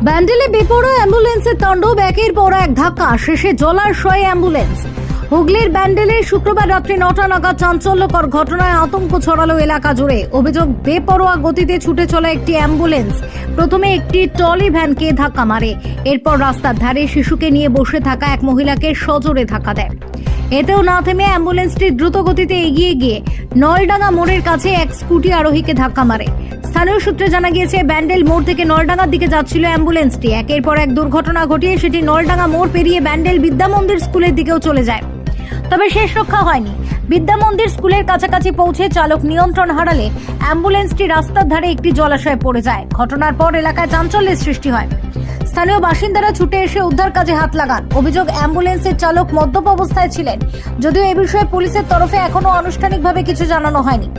ব্যান্ডেলে বেপরোয়া অ্যাম্বুলেন্সের তাণ্ডব, একের পর এক ধাক্কা, শেষে জলাশয়ে অ্যাম্বুলেন্স। হুগলির ব্যান্ডেলে শুক্রবার রাত্রি 9টা নাগাদ চাঞ্চল্যকর ঘটনায় আতঙ্ক ছড়ালো এলাকা জুড়ে। অভিযোগ, বেপরোয়া গতিতে ছুটে চলা একটি অ্যাম্বুলেন্স প্রথমে একটি ট্রলি ভ্যানকে ধাক্কা মারে। এরপর রাস্তার ধারে শিশুকে নিয়ে বসে থাকা এক মহিলাকে সজোরে ধাক্কা দেয়। এতেও না থেমে অ্যাম্বুলেন্সটি দ্রুত গতিতে এগিয়ে গিয়ে নলডাঙ্গা মোড়ের কাছে এক স্কুটি আরোহীকে ধাক্কা মারে। স্থানীয় সূত্রে জানা গিয়েছে, ব্যান্ডেল মোড় থেকে নলডাঙ্গার দিকে যাচ্ছিল অ্যাম্বুলেন্সটি। একের পর এক দুর্ঘটনা ঘটিয়ে সেটি নলডাঙ্গা মোড় পেরিয়ে ব্যান্ডেল বিদ্যামন্দির স্কুলের দিকেও চলে যায়। তবে শেষ রক্ষা হয়নি। বিদ্যামন্দির স্কুলের কাছাকাছি পৌঁছে চালক নিয়ন্ত্রণ হারালে অ্যাম্বুলেন্সটি রাস্তার ধারে একটি জলাশয়ে পড়ে যায়। ঘটনার পর এলাকায় চাঞ্চল্যের সৃষ্টি হয়। স্থানীয় বাসিন্দারা ছুটে এসে উদ্ধার কাজে হাত লাগান। অভিযোগ, অ্যাম্বুলেন্সের চালক মদ্যপ অবস্থায় ছিলেন। যদিও এ বিষয়ে পুলিশের তরফে এখনো আনুষ্ঠানিকভাবে কিছু জানানো হয়নি।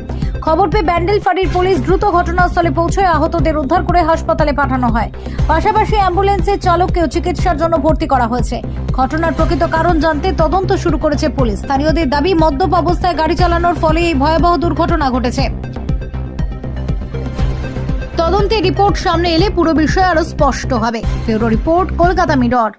খবর পেয়ে ব্যান্ডেল ফাঁড়ির পুলিশ দ্রুত ঘটনাস্থলে পৌঁছয় আহতদের উদ্ধার করে হাসপাতালে পাঠানো হয়। পাশাপাশি অ্যাম্বুলেন্সের চালককেও চিকিৎসার জন্য ভর্তি করা হয়েছে। ঘটনার প্রকৃত কারণ জানতে তদন্ত শুরু করেছে পুলিশ। স্থানীয়দের দাবি, মদ্যপ অবস্থায় গাড়ি চালানোর ফলে এই ভয়াবহ দুর্ঘটনা ঘটেছে। তদন্তে রিপোর্ট সামনে এলে পুরো বিষয় আরো স্পষ্ট হবে। Bureau report, Kolkata mirror.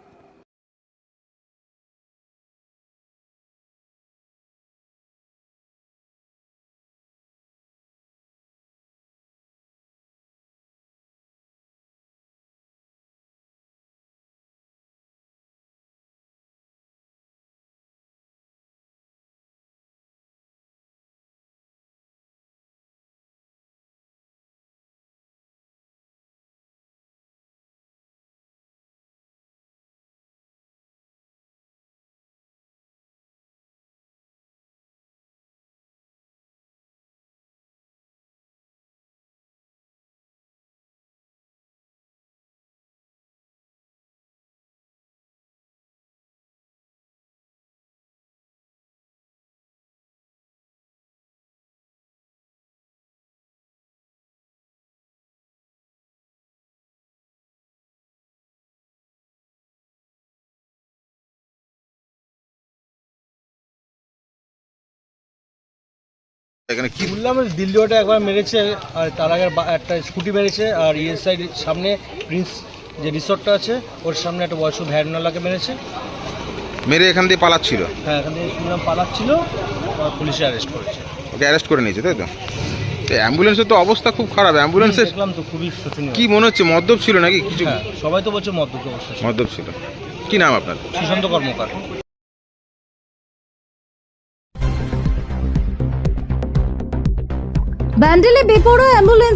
এখানে কি বললাম, দিল্লি ওটা একবার মেরেছে, আর তার আগে একটা স্কুটি মেরেছে, আর ইয়ের সাইড সামনে প্রিন্স যে রিসর্টটা আছে ওর সামনে একটা বয়স্ক ভ্যানওয়ালাকে মেরেছে। মেরে এখান দিয়ে পালাচ্ছিল? হ্যাঁ, এখান থেকে শুনলাম পালাচ্ছিল, আর পুলিশে অ্যারেস্ট করেছে। ওকে অ্যারেস্ট করে নিয়েছে, তাই তো? অ্যাম্বুলেন্সের তো অবস্থা খুব খারাপ। অ্যাম্বুলেন্সের দেখলাম তো, খুবই শোচনীয়। কি মনে হচ্ছে, মদ্যপ ছিল নাকি কিছু? হ্যাঁ, সবাই তো বলছে মদ্যপ অবস্থা ছিল। মদ্যপ ছিল। কি নাম আপনার? সুশান্ত কর্মকার। ব্যান্ডেলে বেপরোয়া অ্যাম্বুলেন্স